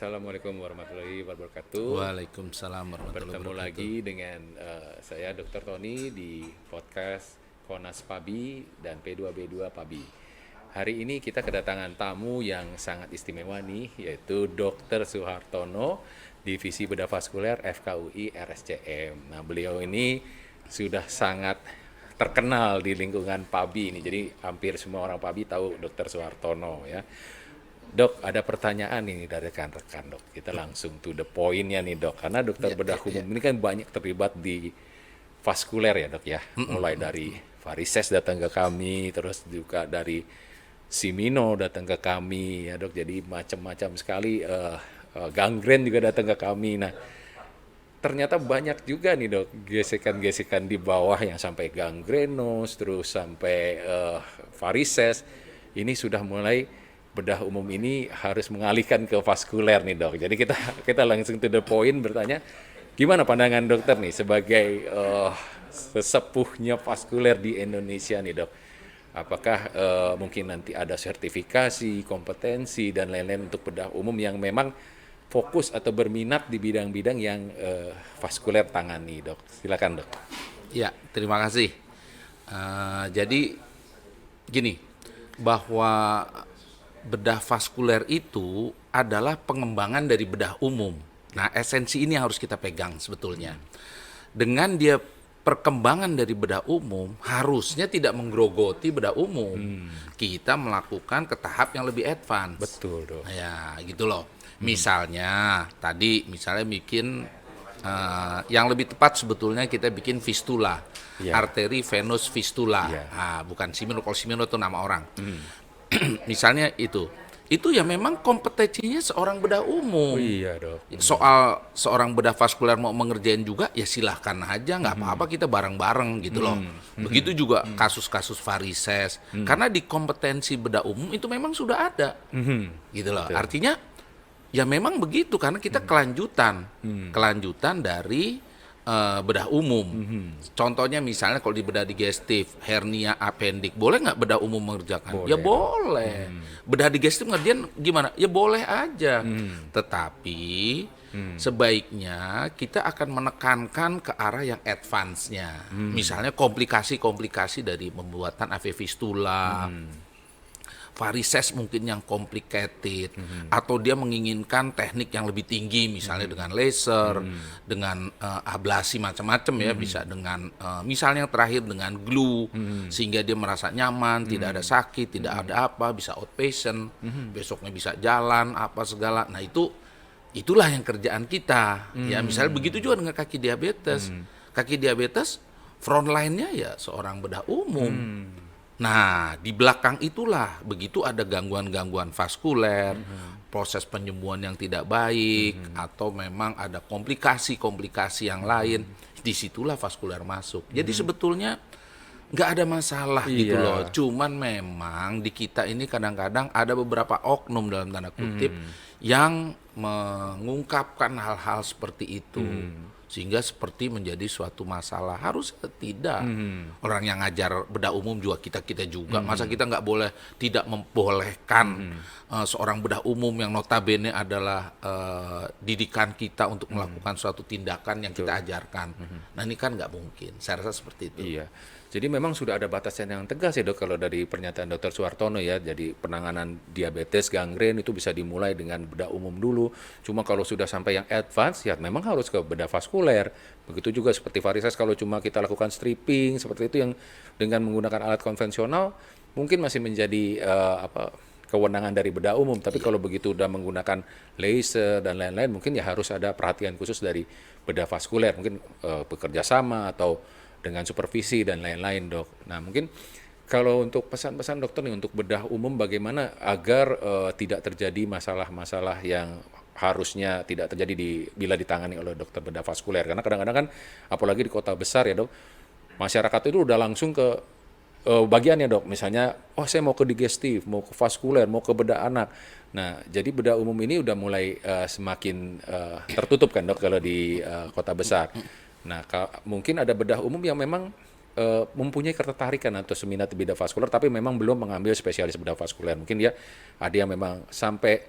Assalamualaikum warahmatullahi wabarakatuh. Waalaikumsalam warahmatullahi Bertemu wabarakatuh. lagi dengan saya Dr. Tony di podcast Konas Pabi dan P2B2 Pabi. Hari ini kita kedatangan tamu yang sangat istimewa nih, yaitu Dr. Suhartono, Divisi Bedah Vaskuler FKUI RSCM. Nah, beliau ini sudah sangat terkenal di lingkungan Pabi ini. Jadi hampir semua orang Pabi tahu Dr. Suhartono ya. Dok, ada pertanyaan ini dari rekan-rekan dok. Kita langsung to the point-nya nih dok. Karena dokter bedah umum ini kan banyak terlibat di vaskuler ya dok ya. Mulai dari varises datang ke kami, terus juga dari Simino datang ke kami ya dok. Jadi macam-macam sekali gangren juga datang ke kami. Nah, ternyata banyak juga nih dok gesekan-gesekan di bawah yang sampai gangrenos, terus sampai varises. Ini sudah mulai bedah umum ini harus mengalihkan ke vaskuler nih dok. Jadi kita langsung to the point bertanya, gimana pandangan dokter nih sebagai sesepuhnya vaskuler di Indonesia nih dok? Apakah mungkin nanti ada sertifikasi, kompetensi dan lain-lain untuk bedah umum yang memang fokus atau berminat di bidang-bidang yang vaskuler tangani dok? Silakan dok. Ya, terima kasih. Jadi gini, bahwa bedah vaskuler itu adalah pengembangan dari bedah umum. Nah, esensi ini harus kita pegang sebetulnya. Dengan dia perkembangan dari bedah umum, harusnya tidak menggerogoti bedah umum. Kita melakukan ke tahap yang lebih advance. Betul dok. Ya, gitu loh. Misalnya, misalnya bikin yang lebih tepat sebetulnya kita bikin fistula, arteri venous fistula. Bukan Simino, kalau Simino itu nama orang. Misalnya itu ya memang kompetensinya seorang bedah umum. Oh iya dok. Soal seorang bedah vaskuler mau mengerjain juga ya silahkan aja, nggak apa-apa, kita bareng-bareng gitu loh. Begitu juga kasus-kasus varises, karena di kompetensi bedah umum itu memang sudah ada, gitu loh. Betul. Artinya ya memang begitu, karena kita kelanjutan dari bedah umum. Contohnya misalnya kalau di bedah digestif, hernia apendik, boleh nggak bedah umum mengerjakan? Boleh. Ya boleh. Bedah digestif ngerjain gimana? Ya boleh aja. Tetapi sebaiknya kita akan menekankan ke arah yang advance-nya. Misalnya komplikasi-komplikasi dari pembuatan AV fistula, varises mungkin yang complicated, atau dia menginginkan teknik yang lebih tinggi, misalnya dengan laser, dengan ablasi macam-macam ya, bisa dengan misalnya yang terakhir dengan glue, sehingga dia merasa nyaman, tidak ada sakit, tidak ada apa, bisa outpatient, besoknya bisa jalan apa segala. Nah itulah yang kerjaan kita ya. Misalnya begitu juga dengan kaki diabetes. Kaki diabetes frontline-nya ya seorang bedah umum. Nah, di belakang itulah begitu ada gangguan-gangguan vaskuler, proses penyembuhan yang tidak baik, atau memang ada komplikasi-komplikasi yang lain, disitulah vaskuler masuk. Jadi sebetulnya nggak ada masalah gitu Iya. loh. Cuman memang di kita ini kadang-kadang ada beberapa oknum dalam tanda kutip yang mengungkapkan hal-hal seperti itu. Sehingga seperti menjadi suatu masalah. Harus tidak. Orang yang ngajar bedah umum juga kita juga. Masa kita nggak boleh, tidak membolehkan seorang bedah umum yang notabene adalah didikan kita untuk melakukan suatu tindakan yang kita ajarkan. Nah ini kan nggak mungkin. Saya rasa seperti itu. Iya. Jadi memang sudah ada batasan yang tegas ya dok kalau dari pernyataan Dr. Suhartono ya. Jadi penanganan diabetes gangren itu bisa dimulai dengan bedah umum dulu. Cuma kalau sudah sampai yang advance ya memang harus ke bedah vaskuler. Begitu juga seperti varises, kalau cuma kita lakukan stripping seperti itu yang dengan menggunakan alat konvensional mungkin masih menjadi kewenangan dari bedah umum. Tapi kalau begitu udah menggunakan laser dan lain-lain mungkin ya harus ada perhatian khusus dari bedah vaskuler. Mungkin bekerja sama atau dengan supervisi dan lain-lain dok. Nah mungkin kalau untuk pesan-pesan dokter nih untuk bedah umum bagaimana agar tidak terjadi masalah-masalah yang harusnya tidak terjadi bila ditangani oleh dokter bedah vaskuler. Karena kadang-kadang kan apalagi di kota besar ya dok, masyarakat itu udah langsung ke bagiannya dok. Misalnya, saya mau ke digestif, mau ke vaskuler, mau ke bedah anak. Nah jadi bedah umum ini udah mulai semakin tertutup kan dok kalau di kota besar. Nah, mungkin ada bedah umum yang memang mempunyai ketertarikan atau seminat di bidang vaskuler, tapi memang belum mengambil spesialis bedah vaskuler. Mungkin dia ada yang memang sampai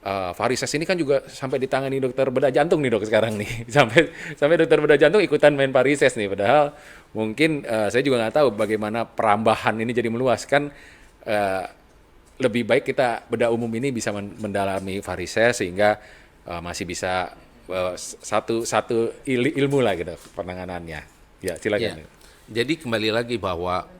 varises ini kan juga sampai ditangani dokter bedah jantung nih dok sekarang nih. Sampai dokter bedah jantung ikutan main varises nih. Padahal mungkin saya juga nggak tahu bagaimana perambahan ini jadi meluas kan. Lebih baik kita bedah umum ini bisa mendalami varises sehingga masih bisa satu ilmu lah gitu penanganannya. Ya silakan. Ya. Jadi kembali lagi bahwa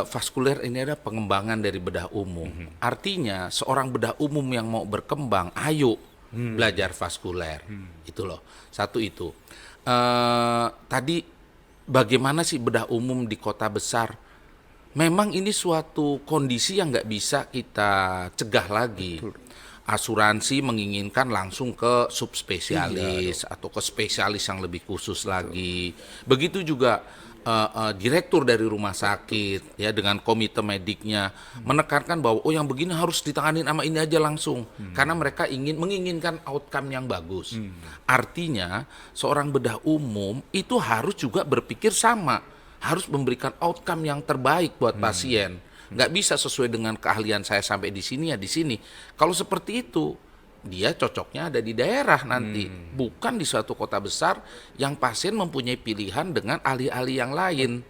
vaskuler ini adalah pengembangan dari bedah umum. Artinya seorang bedah umum yang mau berkembang, ayo belajar vaskuler. Itu loh. Satu itu. Tadi bagaimana sih bedah umum di kota besar? Memang ini suatu kondisi yang nggak bisa kita cegah lagi. Asuransi menginginkan langsung ke subspesialis atau ke spesialis yang lebih khusus lagi. Begitu juga direktur dari rumah sakit ya dengan komite mediknya menekankan bahwa yang begini harus ditanganin sama ini aja langsung karena mereka menginginkan outcome yang bagus. Artinya seorang bedah umum itu harus juga berpikir sama, harus memberikan outcome yang terbaik buat pasien. Nggak bisa sesuai dengan keahlian saya sampai di sini ya di sini. Kalau seperti itu, dia cocoknya ada di daerah nanti, bukan di suatu kota besar yang pasien mempunyai pilihan dengan ahli-ahli yang lain.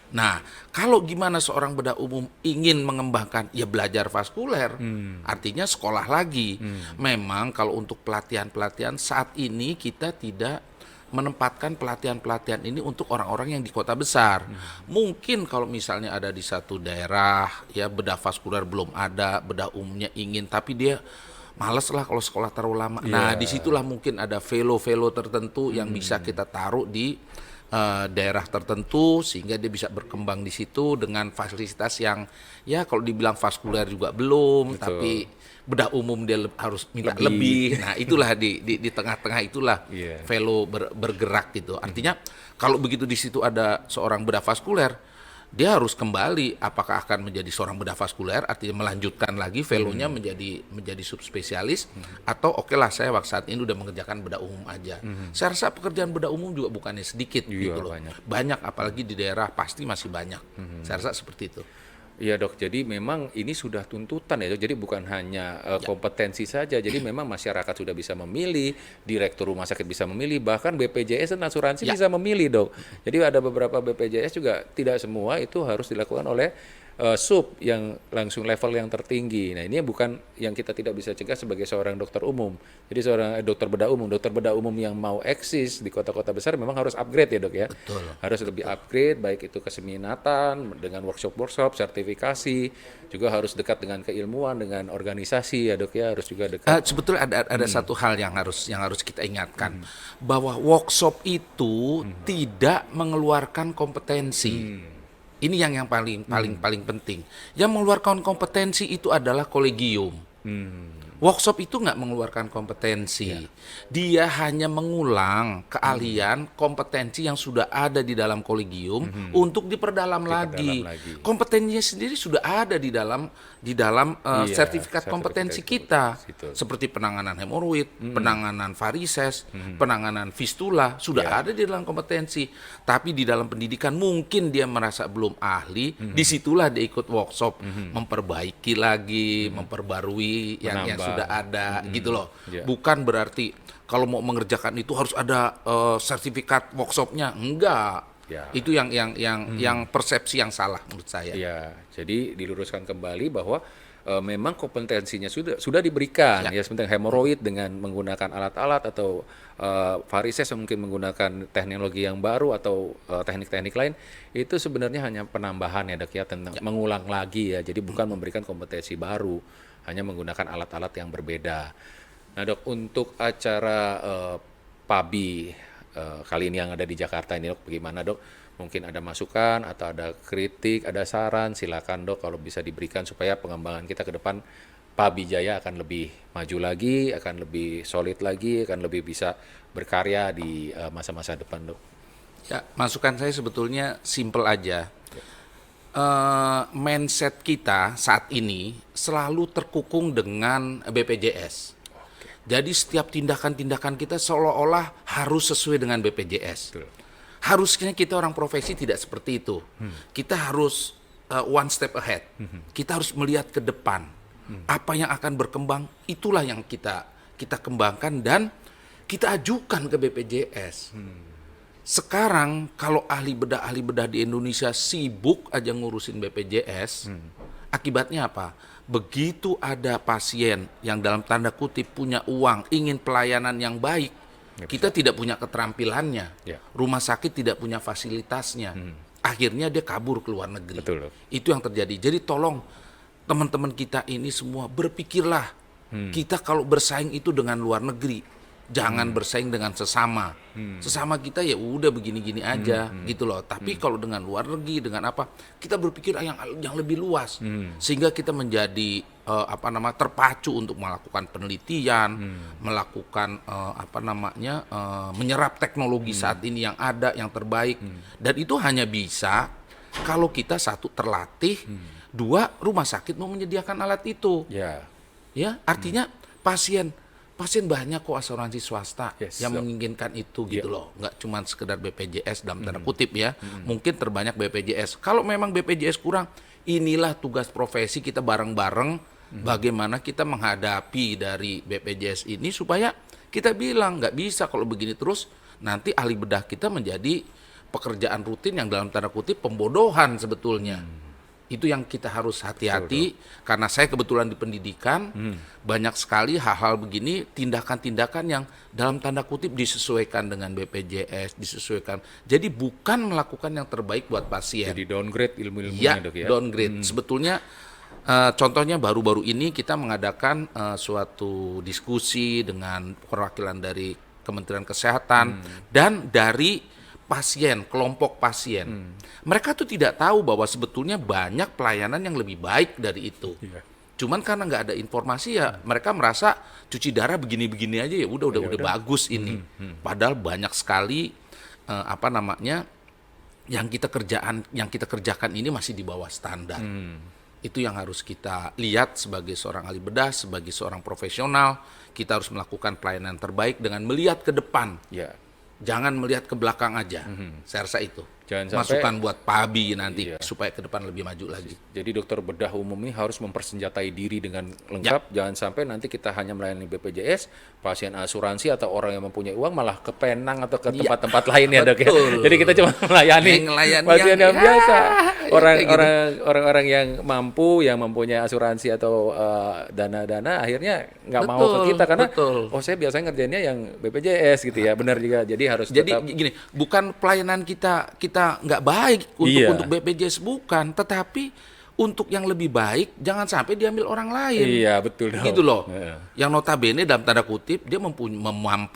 Nah, kalau gimana seorang bedah umum ingin mengembangkan, ya belajar vaskuler, artinya sekolah lagi. Memang kalau untuk pelatihan-pelatihan saat ini kita tidak menempatkan pelatihan-pelatihan ini untuk orang-orang yang di kota besar. Mungkin kalau misalnya ada di satu daerah, ya bedah vaskuler belum ada, bedah umumnya ingin, tapi dia males lah kalau sekolah terlalu lama. Nah, disitulah mungkin ada velo-velo tertentu yang bisa kita taruh di daerah tertentu sehingga dia bisa berkembang di situ dengan fasilitas yang ya kalau dibilang vaskuler juga belum, tapi bedah umum dia harus minta lebih. Nah, itulah di tengah-tengah itulah velo bergerak gitu. Artinya kalau begitu di situ ada seorang bedah vaskuler, dia harus kembali apakah akan menjadi seorang bedah vaskuler, artinya melanjutkan lagi velonya menjadi subspesialis, atau oke lah saya waktu saat ini udah mengerjakan bedah umum aja. Saya rasa pekerjaan bedah umum juga bukannya sedikit gitu loh. Banyak apalagi di daerah pasti masih banyak. Saya rasa seperti itu. Iya dok, jadi memang ini sudah tuntutan ya dok, jadi bukan hanya kompetensi saja, jadi memang masyarakat sudah bisa memilih, direktur rumah sakit bisa memilih, bahkan BPJS dan asuransi bisa memilih dok. Jadi ada beberapa BPJS juga tidak semua itu harus dilakukan oleh sub yang langsung level yang tertinggi. Nah ini bukan yang kita tidak bisa cegah sebagai seorang dokter umum. Jadi seorang dokter bedah umum yang mau eksis di kota-kota besar memang harus upgrade ya dok ya. Betul. Harus lebih upgrade baik itu keseminatan dengan workshop, sertifikasi, juga harus dekat dengan keilmuan, dengan organisasi ya dok ya, harus juga dekat. Sebetulnya ada satu hal yang harus kita ingatkan bahwa workshop itu tidak mengeluarkan kompetensi. Ini yang paling penting. Yang mengeluarkan kompetensi itu adalah kolegium. Workshop itu nggak mengeluarkan kompetensi. Dia hanya mengulang keahlian, kompetensi yang sudah ada di dalam kolegium untuk diperdalam lagi. Kompetensinya sendiri sudah ada di dalam sertifikat kompetensi kita. Seperti penanganan hemoroid, penanganan varises, penanganan fistula, sudah ada di dalam kompetensi. Tapi di dalam pendidikan mungkin dia merasa belum ahli, disitulah dia ikut workshop, memperbaiki lagi, memperbarui yang sudah ada gitu loh. Bukan berarti kalau mau mengerjakan itu harus ada sertifikat workshopnya, enggak. Itu yang persepsi yang salah menurut saya. Ya, jadi diluruskan kembali bahwa memang kompetensinya sudah diberikan ya seperti hemoroid dengan menggunakan alat-alat atau varises mungkin menggunakan teknologi yang baru atau teknik-teknik lain itu sebenarnya hanya penambahan ya dok ya tentang mengulang lagi ya. Jadi bukan memberikan kompetensi baru, hanya menggunakan alat-alat yang berbeda. Nah dok, untuk acara PABI kali ini yang ada di Jakarta ini dok, bagaimana dok? Mungkin ada masukan atau ada kritik, ada saran, silakan dok kalau bisa diberikan supaya pengembangan kita ke depan PABI Jaya akan lebih maju lagi, akan lebih solid lagi, akan lebih bisa berkarya di masa-masa depan dok. Ya, masukan saya sebetulnya simple aja. Mindset kita saat ini selalu terkukung dengan BPJS. Jadi setiap tindakan-tindakan kita seolah-olah harus sesuai dengan BPJS. Betul. Harusnya kita orang profesi tidak seperti itu. Kita harus one step ahead. Kita harus melihat ke depan. apa yang akan berkembang, itulah yang kita kembangkan dan kita ajukan ke BPJS. Sekarang kalau ahli bedah di Indonesia sibuk aja ngurusin BPJS, akibatnya apa? Begitu ada pasien yang dalam tanda kutip punya uang, ingin pelayanan yang baik, kita tidak punya keterampilannya, rumah sakit tidak punya fasilitasnya, akhirnya dia kabur ke luar negeri. Betul. Itu yang terjadi. Jadi tolong teman-teman kita ini semua berpikirlah, kita kalau bersaing itu dengan luar negeri, jangan bersaing dengan sesama. Sesama kita ya udah begini-gini aja gitu loh. Tapi kalau dengan luar negeri, dengan apa, kita berpikir yang lebih luas, sehingga kita menjadi terpacu untuk melakukan penelitian, melakukan menyerap teknologi saat ini yang ada, yang terbaik. Dan itu hanya bisa kalau kita satu terlatih, dua rumah sakit mau menyediakan alat itu. Ya, artinya pasien banyak kok asuransi swasta yang menginginkan itu gitu loh. Nggak cuma sekedar BPJS dalam tanda kutip ya. Mungkin terbanyak BPJS. Kalau memang BPJS kurang, inilah tugas profesi kita bareng-bareng bagaimana kita menghadapi dari BPJS ini supaya kita bilang nggak bisa kalau begini terus, nanti ahli bedah kita menjadi pekerjaan rutin yang dalam tanda kutip pembodohan sebetulnya. Itu yang kita harus hati-hati, karena saya kebetulan di pendidikan, banyak sekali hal-hal begini, tindakan-tindakan yang dalam tanda kutip disesuaikan dengan BPJS, disesuaikan. Jadi bukan melakukan yang terbaik buat pasien. Jadi downgrade ilmu-ilmunya, Dok ya? Downgrade. Sebetulnya contohnya baru-baru ini kita mengadakan suatu diskusi dengan perwakilan dari Kementerian Kesehatan dan dari pasien, kelompok pasien. Mereka tuh tidak tahu bahwa sebetulnya banyak pelayanan yang lebih baik dari itu. Cuman karena nggak ada informasi ya mereka merasa cuci darah begini-begini aja ya udah bagus ini. Padahal banyak sekali yang kita kerjakan ini masih di bawah standar. Itu yang harus kita lihat sebagai seorang ahli bedah, sebagai seorang profesional. Kita harus melakukan pelayanan terbaik dengan melihat ke depan. Jangan melihat ke belakang aja. Saya rasa itu. Jangan masukan buat PABI nanti supaya ke depan lebih maju lagi. Jadi dokter bedah umum ini harus mempersenjatai diri dengan lengkap. Jangan sampai nanti kita hanya melayani BPJS, pasien asuransi atau orang yang mempunyai uang malah ke Penang atau ke tempat-tempat lain ya Dok ya. Jadi kita cuma melayani pasien yang biasa. Orang-orang yang mampu, yang mempunyai asuransi atau dana-dana akhirnya nggak mau ke kita karena saya biasanya ngerjainnya yang BPJS gitu ya. Benar juga. Jadi harus tetap gini, bukan pelayanan kita nggak baik untuk BPJS, bukan, tetapi untuk yang lebih baik jangan sampai diambil orang lain. Iya, betul dong. Gitu loh. Yang notabene dalam tanda kutip dia mampu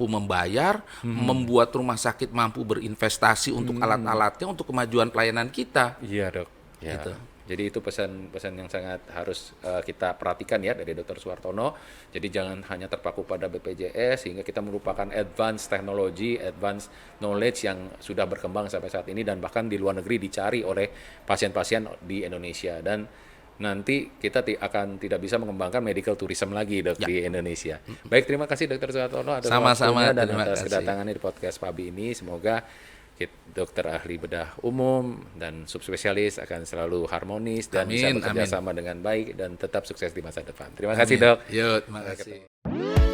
membayar, membuat rumah sakit mampu berinvestasi untuk alat-alatnya untuk kemajuan pelayanan kita. Iya, Dok. Ya. Gitu. Jadi itu pesan yang sangat harus kita perhatikan ya dari Dr. Suartono. Jadi jangan hanya terpaku pada BPJS sehingga kita merupakan advance teknologi, advance knowledge yang sudah berkembang sampai saat ini dan bahkan di luar negeri dicari oleh pasien-pasien di Indonesia. Dan nanti kita akan tidak bisa mengembangkan medical tourism lagi di Indonesia. Baik, terima kasih Dr. Suartono atas waktunya dan atas kedatangannya di podcast PABI ini. Semoga dokter ahli bedah umum dan subspesialis akan selalu harmonis dan bisa bekerja sama dengan baik dan tetap sukses di masa depan. Terima kasih, Dok. Terima kasih.